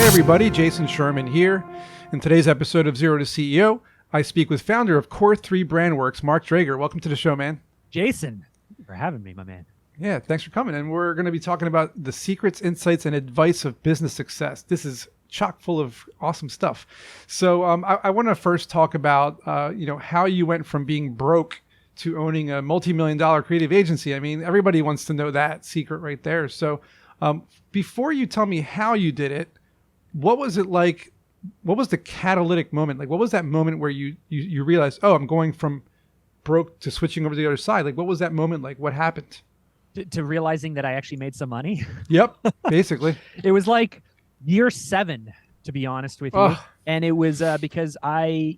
everybody, Jason Sherman here. In today's episode of Zero to CEO, I speak with founder of Core 3 Brandworks, Mark Drager. Welcome to the show, man. Jason, thank you for having me, my man. Yeah, thanks for coming. And we're going to be talking about the secrets, insights, and advice of business success. This is chock full of awesome stuff. So I want to first talk about how you went from being broke to owning a multi-million-dollar creative agency. I mean, everybody wants to know that secret right there. So before you tell me how you did it, what was it like? What was the catalytic moment? Like, what was that moment where you realized, oh, I'm going from broke to switching over to the other side? Like, what was that moment like? What happened? To realizing that I actually made some money? Yep, basically. It was like year 7, to be honest with you. Oh. And it was because you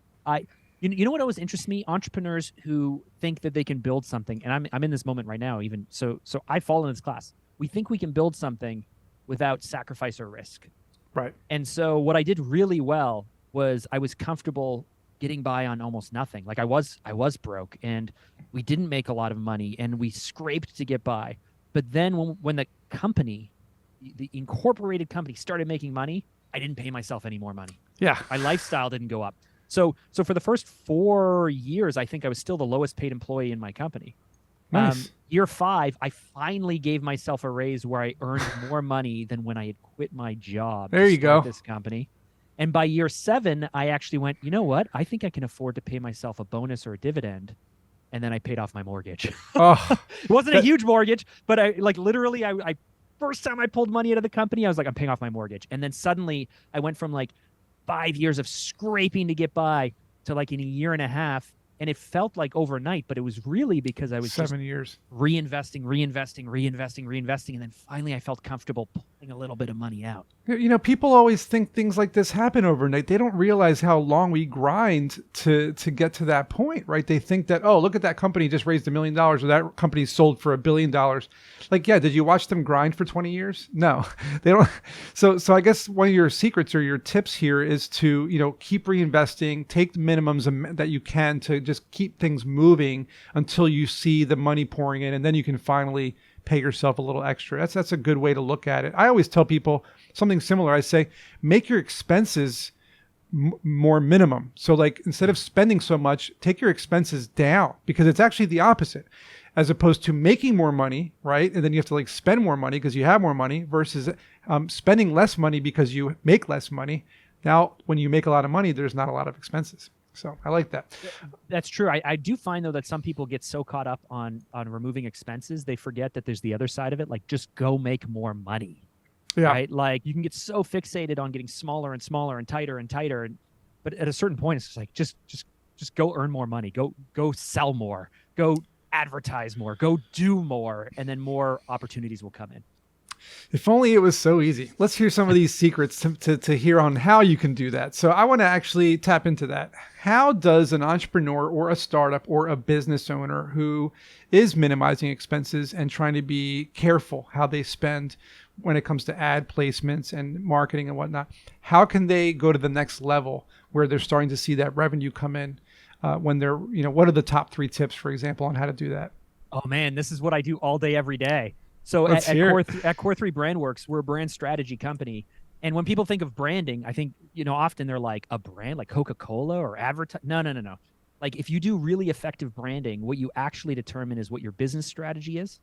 know what always interests me? Entrepreneurs who think that they can build something. And I'm in this moment right now, even. So I fall in this class. We think we can build something without sacrifice or risk. Right. And so what I did really well was I was comfortable getting by on almost nothing. Like I was broke and we didn't make a lot of money and we scraped to get by. But then when the company, the incorporated company started making money, I didn't pay myself any more money. Yeah. My lifestyle didn't go up. So for the first 4 years, I think I was still the lowest paid employee in my company. Nice. Year 5, I finally gave myself a raise where I earned more money than when I had quit my job. There you go. This company. And by year 7, I actually went, you know what? I think I can afford to pay myself a bonus or a dividend. And then I paid off my mortgage. Oh, it wasn't a huge mortgage, but I first time I pulled money out of the company, I was like, I'm paying off my mortgage. And then suddenly I went from like 5 years of scraping to get by to like in a year and a half. And it felt like overnight, but it was really because I was 7 years reinvesting. And then finally I felt comfortable pulling a little bit of money out. You know, people always think things like this happen overnight. They don't realize how long we grind to get to that point, right? They think that, oh, look at that company just raised $1 million or that company sold for $1 billion. Like, yeah, did you watch them grind for 20 years? No, they don't. So I guess one of your secrets or your tips here is to, keep reinvesting, take the minimums that you can to just keep things moving until you see the money pouring in, and then you can finally pay yourself a little extra. That's a good way to look at it. I always tell people something similar. I say, make your expenses more minimum. So like instead of spending so much, take your expenses down, because it's actually the opposite, as opposed to making more money, right? And then you have to like spend more money because you have more money versus spending less money because you make less money. Now, when you make a lot of money, there's not a lot of expenses. So I like that. That's true. I do find, though, that some people get so caught up on removing expenses, they forget that there's the other side of it. Like, just go make more money. Yeah. Right? Like, you can get so fixated on getting smaller and smaller and tighter. But at a certain point, it's just like, just go earn more money. Go sell more. Go advertise more. Go do more. And then more opportunities will come in. If only it was so easy. Let's hear some of these secrets to hear on how you can do that. So I want to actually tap into that. How does an entrepreneur or a startup or a business owner who is minimizing expenses and trying to be careful how they spend when it comes to ad placements and marketing and whatnot, how can they go to the next level where they're starting to see that revenue come in when they're, what are the top 3 tips, for example, on how to do that? Oh, man, this is what I do all day, every day. So at Core 3 Brandworks, we're a brand strategy company. And when people think of branding, I think, often they're like a brand like Coca-Cola or advertise. No. Like if you do really effective branding, what you actually determine is what your business strategy is.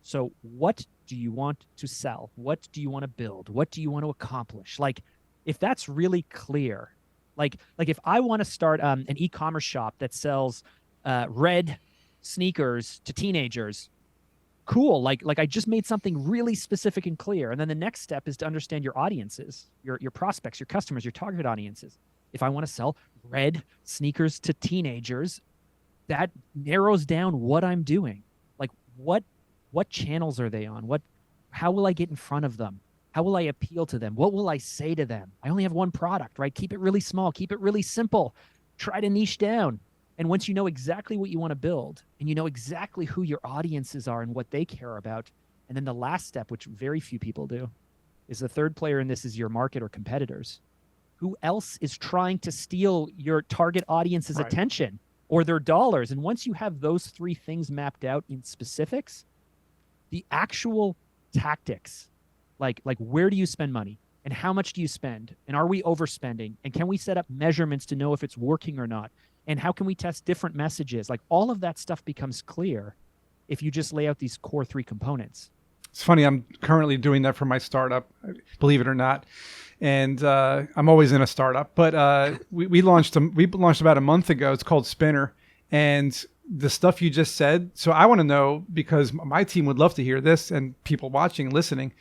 So what do you want to sell? What do you want to build? What do you want to accomplish? Like if that's really clear, like if I want to start an e-commerce shop that sells red sneakers to teenagers, cool. Like I just made something really specific and clear. And then the next step is to understand your audiences, your prospects, your customers, your target audiences. If I want to sell red sneakers to teenagers, that narrows down what I'm doing. Like what channels are they on? How will I get in front of them? How will I appeal to them? What will I say to them? I only have one product, right? Keep it really small, keep it really simple. Try to niche down. And once you know exactly what you want to build and you know exactly who your audiences are and what they care about, and then the last step, which very few people do, is the third player in this is your market or competitors. Who else is trying to steal your target audience's attention or their dollars? And once you have those 3 things mapped out in specifics, the actual tactics, like where do you spend money? And how much do you spend? And are we overspending? And can we set up measurements to know if it's working or not? And how can we test different messages? Like all of that stuff becomes clear if you just lay out these core 3 components. It's funny, I'm currently doing that for my startup, believe it or not. And I'm always in a startup, but we launched about a month ago. It's called Spinner. And the stuff you just said, so I want to know, because my team would love to hear this and people watching, listening,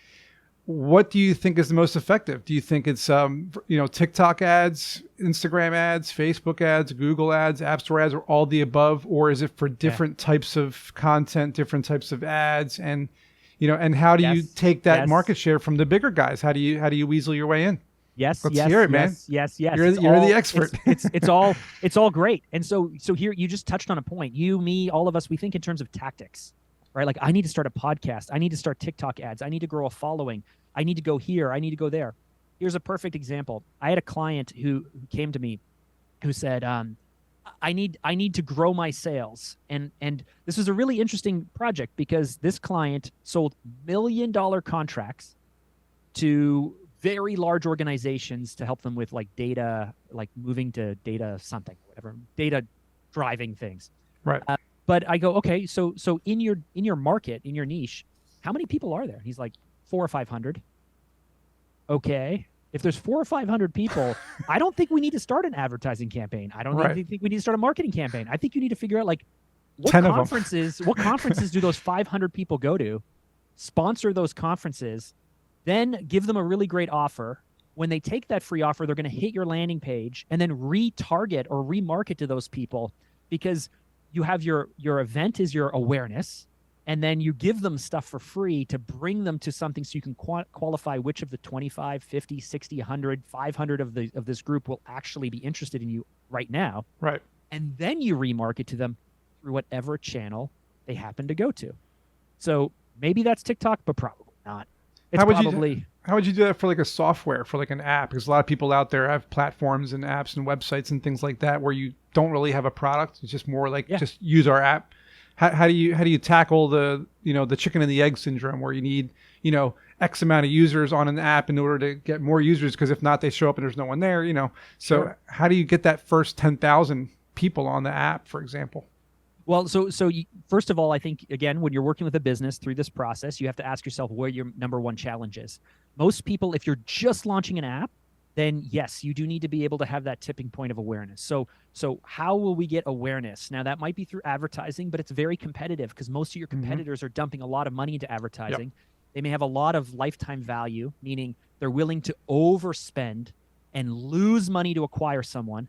what do you think is the most effective? Do you think it's TikTok ads, Instagram ads, Facebook ads, Google ads, App Store ads, or all the above? Or is it for different types of content, different types of ads? And and how do you take that market share from the bigger guys? How do you weasel your way in? Let's hear it, man. Yes. You're the expert. It's all great. And so here you just touched on a point. You, me, all of us, we think in terms of tactics, right? Like I need to start a podcast. I need to start TikTok ads. I need to grow a following. I need to go here. I need to go there. Here's a perfect example. I had a client who came to me who said, I need to grow my sales. And this was a really interesting project because this client sold $1 million contracts to very large organizations to help them with like data, like moving to data something, whatever, data driving things. Right. But I go, okay, so in your market, in your niche, how many people are there? He's like 400 or 500. Okay. If there's 400 or 500 people, I don't think we need to start an advertising campaign. I don't think we need to start a marketing campaign. I think you need to figure out like what conferences do those 500 people go to, sponsor those conferences, then give them a really great offer. When they take that free offer, they're going to hit your landing page and then retarget or remarket to those people, because you have your event is your awareness. And then you give them stuff for free to bring them to something so you can qualify which of the 25, 50, 60, 100, 500 of this group will actually be interested in you right now. Right. And then you remarket to them through whatever channel they happen to go to. So maybe that's TikTok, but probably not. How would you do that for like a software, for like an app? Because a lot of people out there have platforms and apps and websites and things like that where you don't really have a product. It's just more like just use our app. How do you tackle the the chicken and the egg syndrome where you need X amount of users on an app in order to get more users, because if not they show up and there's no one there, so how do you get that first 10,000 people on the app, for example? Well, so first of all, I think again, when you're working with a business through this process, you have to ask yourself where your number one challenge is. Most people, if you're just launching an app, then yes, you do need to be able to have that tipping point of awareness. So how will we get awareness? Now that might be through advertising, but it's very competitive because most of your competitors are dumping a lot of money into advertising. Yep. They may have a lot of lifetime value, meaning they're willing to overspend and lose money to acquire someone,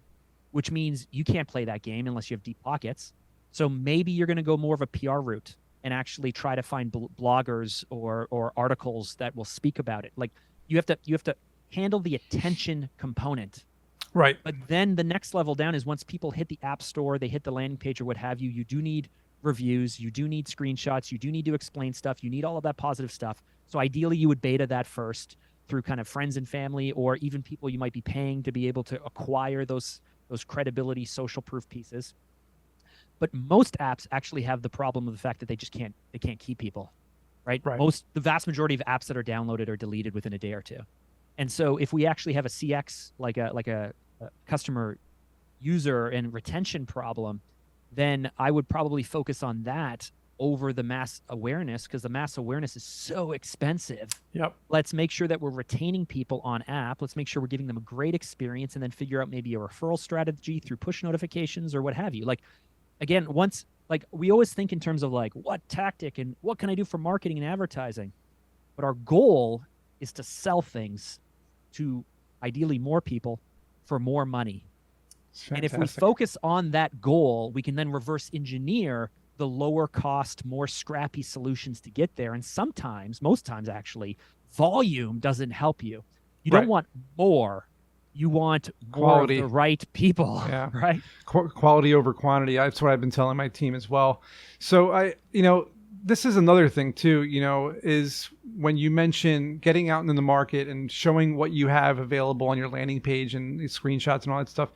which means you can't play that game unless you have deep pockets. So maybe you're going to go more of a PR route and actually try to find bloggers or articles that will speak about it. Like you have to handle the attention component. Right. But then the next level down is once people hit the app store, they hit the landing page or what have you, you do need reviews, you do need screenshots, you do need to explain stuff, you need all of that positive stuff. So ideally you would beta that first through kind of friends and family or even people you might be paying to be able to acquire those credibility social proof pieces. But most apps actually have the problem of the fact that they can't keep people, right? The vast majority of apps that are downloaded are deleted within a day or two. And so if we actually have a CX, like a customer user and retention problem, then I would probably focus on that over the mass awareness, because the mass awareness is so expensive. Yep. Let's make sure that we're retaining people on app. Let's make sure we're giving them a great experience and then figure out maybe a referral strategy through push notifications or what have you. Like, again, we always think in terms of like what tactic and what can I do for marketing and advertising, but our goal is to sell things to ideally more people for more money. And if we focus on that goal, we can then reverse engineer the lower cost, more scrappy solutions to get there. And sometimes, most times actually, volume doesn't help you. You don't want more. You want quality, of the right people, right? Quality over quantity. That's what I've been telling my team as well. So this is another thing too, is when you mention getting out into the market and showing what you have available on your landing page and screenshots and all that stuff,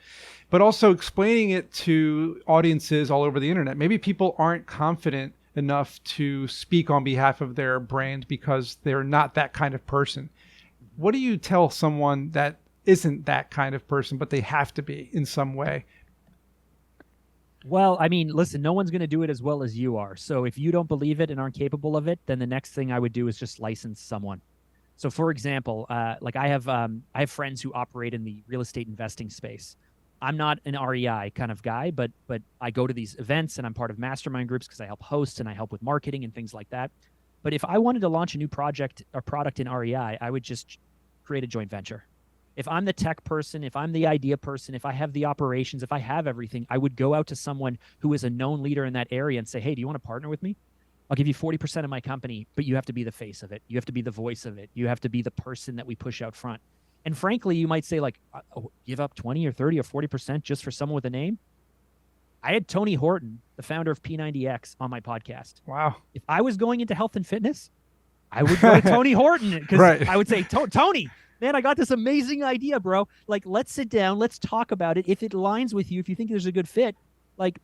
but also explaining it to audiences all over the internet. Maybe people aren't confident enough to speak on behalf of their brand because they're not that kind of person. what do you tell someone that isn't that kind of person, but they have to be in some way? Well, I mean, listen, no one's going to do it as well as you are. So if you don't believe it and aren't capable of it, then the next thing I would do is just license someone. So for example, like I have friends who operate in the real estate investing space. I'm not an REI kind of guy, but I go to these events and I'm part of mastermind groups because I help host and I help with marketing and things like that. But if I wanted to launch a new project or product in REI, I would just create a joint venture. If I'm the tech person, if I'm the idea person, if I have the operations, if I have everything, I would go out to someone who is a known leader in that area and say, hey, do you want to partner with me? I'll give you 40% of my company, but you have to be the face of it. You have to be the voice of it. You have to be the person that we push out front. And frankly, you might say like, give up 20 or 30 or 40% just for someone with a name. I had Tony Horton, the founder of P90X, on my podcast. Wow. If I was going into health and fitness, I would go to Tony Horton because I would say, Tony, man, I got this amazing idea, bro. Like, let's sit down. Let's talk about it. If it aligns with you, if you think there's a good fit, like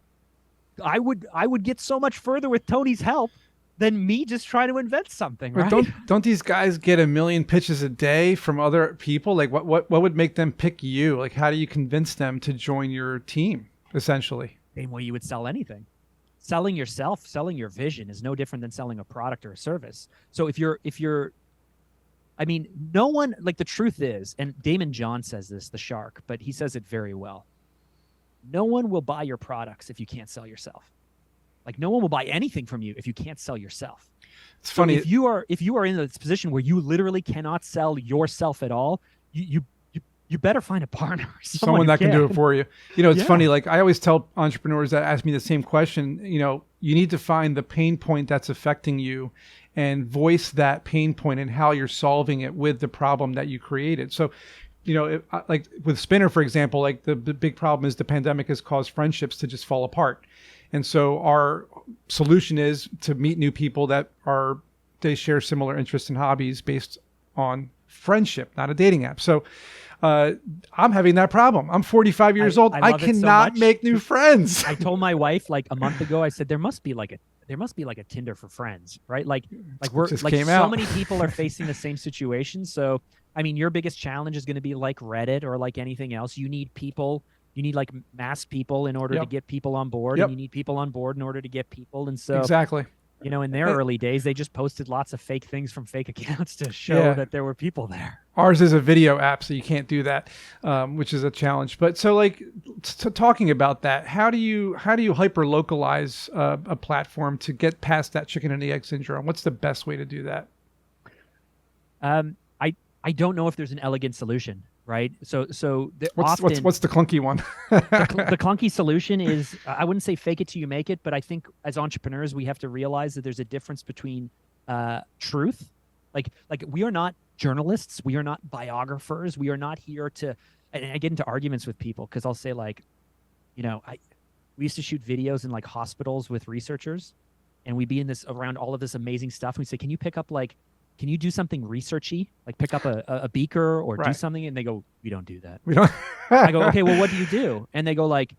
I would get so much further with Tony's help than me just trying to invent something, right? Don't these guys get a million pitches a day from other people? Like what would make them pick you? Like, how do you convince them to join your team, essentially? Same way you would sell anything. Selling yourself, selling your vision is no different than selling a product or a service. So if you're I mean, no one, like the truth is, and Damon John says this, the shark, but he says it very well. No one will buy your products if you can't sell yourself. Like no one will buy anything from you if you can't sell yourself. It's funny. If you are in this position where you literally cannot sell yourself at all, you better find a partner. Someone that can do it for you. You know, it's funny. Like I always tell entrepreneurs that ask me the same question, you know, you need to find the pain point that's affecting you and voice that pain point and how you're solving it with the problem that you created. So, you know, like with Spinner, for example, like the big problem is the pandemic has caused friendships to just fall apart. And so our solution is to meet new people they share similar interests and hobbies based on friendship, not a dating app. So I'm having that problem. I'm 45 years old. I cannot make new friends. I told my wife like a month ago, I said, there must be like a Tinder for friends, right? Like we're like so many people are facing the same situation. So, I mean, your biggest challenge is going to be like Reddit or like anything else. You need people, you need like mass people in order to get people on board, and you need people on board in order to get people. And so exactly. You know, in their early days, they just posted lots of fake things from fake accounts to show that there were people there. Ours is a video app, so you can't do that, which is a challenge. But so, like, talking about that, how do you hyper localize a platform to get past that chicken and the egg syndrome? What's the best way to do that? I don't know if there's an elegant solution, right? So what's the clunky one? the clunky solution is, I wouldn't say fake it till you make it, but I think as entrepreneurs we have to realize that there's a difference between truth, like we are not journalists, we are not biographers, we are not here to. And I get into arguments with people because I'll say like, you know, we used to shoot videos in like hospitals with researchers, and we'd be in this around all of this amazing stuff. And we say, can you do something researchy, like pick up a beaker or do something? And they go, we don't do that. We don't. I go, okay, well, what do you do? And they go like,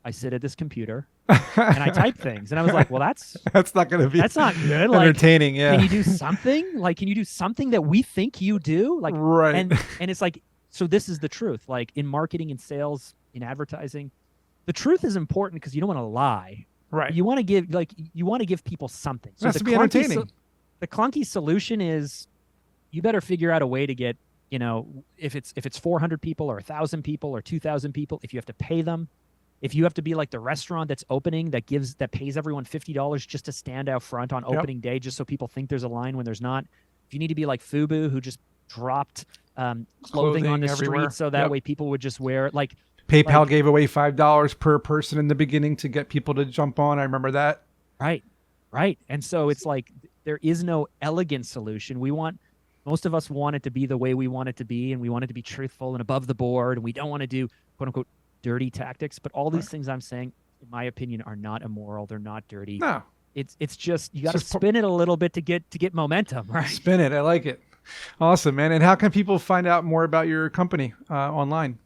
I sit at this computer and I type things. And I was like, well, that's not going to be, that's not good. Entertaining. Like, can you do something? Like, can you do something that we think you do? Like, and it's like, so this is the truth. Like in marketing and sales, in advertising, the truth is important because you don't want to lie. Right. You want to give people something. So it has to be entertaining. The clunky solution is you better figure out a way to get, you know, if it's 400 people or 1,000 people or 2,000 people, if you have to pay them, if you have to be like the restaurant that's opening that pays everyone $50 just to stand out front on opening day, just so people think there's a line when there's not. If you need to be like Fubu, who just dropped clothing on the street so that way people would just wear it. Like PayPal gave away $5 per person in the beginning to get people to jump on. I remember that. Right. And so it's like, there is no elegant solution. Most of us want it to be the way we want it to be, and we want it to be truthful and above the board, and we don't want to do quote unquote dirty tactics. But all these things I'm saying, in my opinion, are not immoral. They're not dirty. No. It's just you got to spin it a little bit to get momentum, right? Spin it. I like it. Awesome, man. And how can people find out more about your company online?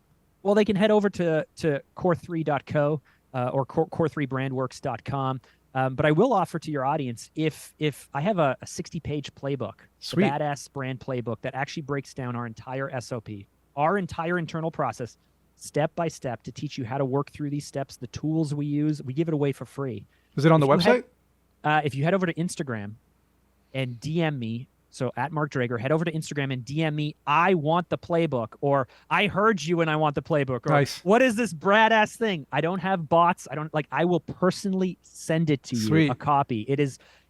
Well, they can head over to core3.co or core3brandworks.com. But I will offer to your audience, if I have a 60-page playbook, Sweet. the Badass Brand Playbook that actually breaks down our entire SOP, our entire internal process, step by step, to teach you how to work through these steps, the tools we use. We give it away for free. Is it on the website? If you head over to Instagram and DM me, so at Mark Drager, head over to Instagram and DM me, I want the playbook, or I heard you and I want the playbook, or nice. What is this Bradass thing? I don't have bots. I will personally send it to Sweet. you, a copy.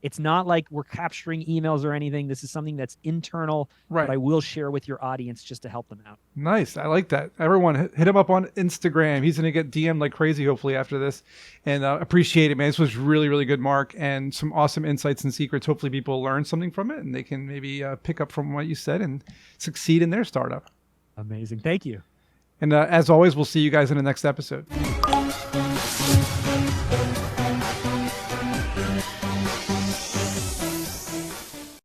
It's not like we're capturing emails or anything. This is something that's internal, right, that I will share with your audience just to help them out. Nice. I like that. Everyone, hit him up on Instagram. He's going to get DM'd like crazy, hopefully, after this. And appreciate it, man. This was really, really good, Mark, and some awesome insights and secrets. Hopefully people learn something from it and they can maybe pick up from what you said and succeed in their startup. Amazing. Thank you. And as always, we'll see you guys in the next episode.